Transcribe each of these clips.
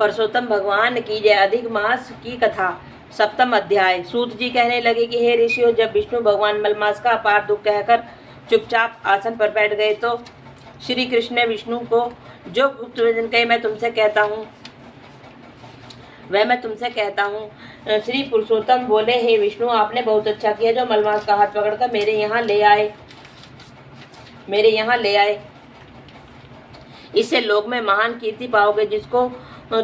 पुरुषोत्तम भगवान की जय। अधिक मास की कथा। सप्तम अध्याय। सूत जी कहने लगे कि हे ऋषियों, जब विष्णु भगवान मलमास का अपार दुख कहकर चुपचाप आसन पर बैठ गए तो श्री कृष्ण ने विष्णु को जो गुप्त वचन कहे मैं तुमसे कहता हूँ। श्री पुरुषोत्तम बोले, हे विष्णु, आपने बहुत अच्छा किया जो मलमास का हाथ पकड़कर मेरे यहाँ ले आए। इससे लोक में महान कीर्ति पाओगे। जिसको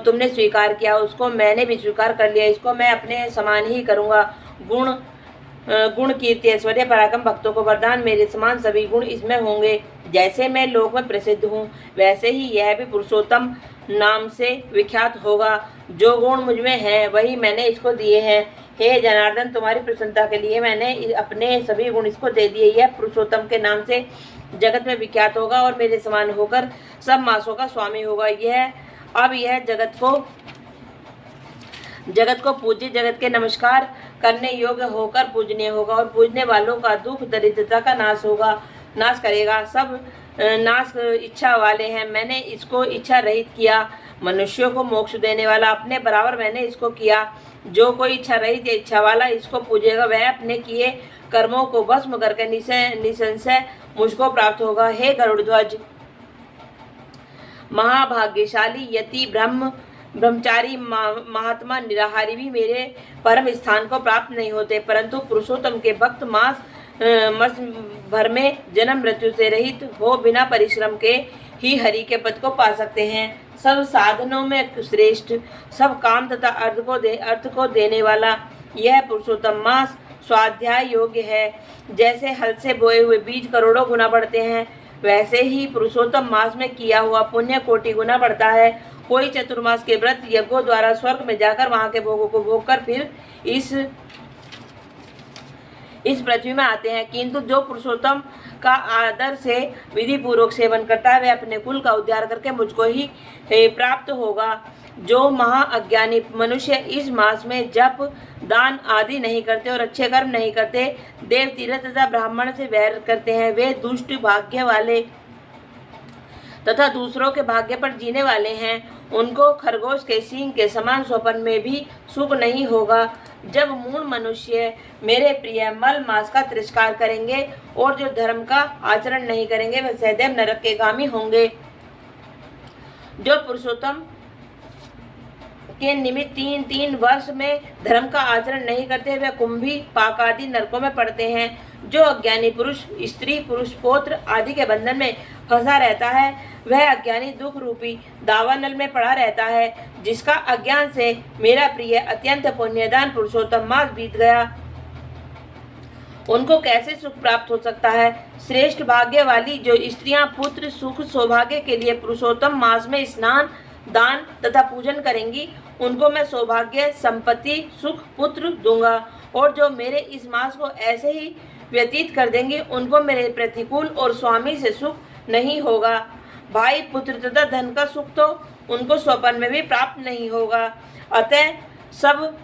तुमने स्वीकार किया उसको मैंने भी स्वीकार कर लिया। इसको मैं अपने समान ही करूँगा। गुण कीर्ति ऐश्वर्य पराक्रम भक्तों को वरदान, मेरे समान सभी गुण इसमें होंगे। जैसे मैं लोक में प्रसिद्ध हूँ वैसे ही यह भी पुरुषोत्तम नाम से विख्यात होगा। जो गुण मुझमें हैं वही मैंने इसको दिए हैं। हे जनार्दन, तुम्हारी प्रसन्नता के लिए मैंने अपने सभी गुण इसको दे दिए। यह पुरुषोत्तम के नाम से जगत में विख्यात होगा और मेरे समान होकर सब मासों का स्वामी होगा। यह जगत को पूज्य, जगत के नमस्कार करने योग्य होकर पूजनीय होगा और पूजने वालों का दुख दरिद्रता का नाश करेगा। सब नाश इच्छा वाले हैं, मैंने इसको इच्छा रहित किया। मनुष्यों को मोक्ष देने वाला अपने बराबर मैंने इसको किया। जो कोई इच्छा रहित या इच्छा वाला इसको पूजेगा वह अपने किए कर्मों को भस्म करके निसंशय मुझको प्राप्त होगा। हे गरुड़ध्वज, महाभाग्यशाली यति ब्रह्मचारी महात्मा निराहारी भी मेरे परम स्थान को प्राप्त नहीं होते, परंतु पुरुषोत्तम के भक्त मास भर में जन्म मृत्यु से रहित हो बिना परिश्रम के ही हरि के पद को पा सकते हैं। सब साधनों में श्रेष्ठ, सब काम तथा अर्थ को देने वाला यह पुरुषोत्तम मास स्वाध्याय योग्य है। जैसे हल से बोए हुए बीज करोड़ों गुना बढ़ते हैं वैसे ही पुरुषोत्तम मास में किया हुआ पुण्य कोटि गुना बढ़ता है। कोई चतुर्मास के व्रत यज्ञों द्वारा स्वर्ग में जाकर वहां के भोगों को भोग कर फिर इस पृथ्वी में आते हैं, किंतु जो पुरुषोत्तम का आदर से विधि पूर्वक सेवन करता है वह अपने कुल का उद्धार करके मुझको ही प्राप्त होगा। जो महा अज्ञानी मनुष्य इस मास में जप दान आदि नहीं करते और अच्छे कर्म नहीं करते, देव तीर्थ तथा ब्राह्मण से वैर करते हैं, वे दुष्ट भाग्य वाले तथा दूसरों के भाग्य पर जीने वाले हैं। उनको खरगोश के सींग के समान स्वप्न में भी सुख नहीं होगा। जब मूढ़ मनुष्य मेरे प्रिय मल मास का तिरस्कार करेंगे और जो धर्म का आचरण नहीं करेंगे वह सदैव नरक के गामी होंगे। जो पुरुषोत्तम के निमित्त 3 वर्ष में धर्म का आचरण नहीं करते वे कुंभी पाक आदि नरकों में पड़ते हैं। जो अज्ञानी पुरुष स्त्री पुरुष पौत्र आदि के बंधन में फंसा रहता है वह अज्ञानी दुख रूपी दावानल में पड़ा रहता है। जिसका अज्ञान से मेरा प्रिय अत्यंत पुण्यदान पुरुषोत्तम मास बीत गया, उनको कैसे सुख प्राप्त हो सकता है। श्रेष्ठ भाग्य वाली जो स्त्रियां पुत्र सुख सौभाग्य के लिए पुरुषोत्तम मास में स्नान दान तथा पूजन करेंगी उनको मैं सौभाग्य संपत्ति सुख पुत्र दूंगा, और जो मेरे इस मास को ऐसे ही व्यतीत कर देंगे उनको मेरे प्रतिकूल और स्वामी से सुख नहीं होगा। भाई पुत्र तथा धन का सुख तो उनको स्वप्न में भी प्राप्त नहीं होगा। अतः सब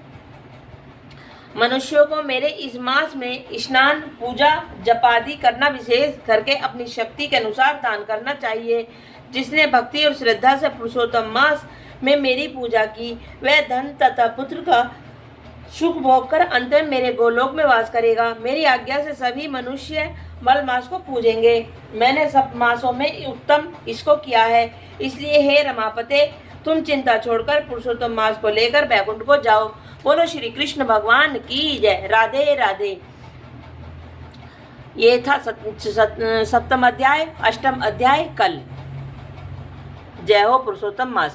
मनुष्यों को मेरे इस मास में स्नान पूजा जपादि करना, विशेष करके अपनी शक्ति के अनुसार दान करना चाहिए। जिसने भक्ति और श्रद्धा से पुरुषोत्तम मास में मेरी पूजा की वह धन तथा पुत्र का सुख भोग कर अंत में मेरे गोलोक में वास करेगा। मेरी आज्ञा से सभी मनुष्य मल मास को पूजेंगे। मैंने सब मासों में उत्तम इसको किया है, इसलिए हे रमापते तुम चिंता छोड़कर पुरुषोत्तम मास को लेकर बैकुंठ को जाओ। बोलो श्री कृष्ण भगवान की जय। राधे राधे। ये था सप्तम अध्याय। अष्टम अध्याय कल। जय हो पुरुषोत्तम मास।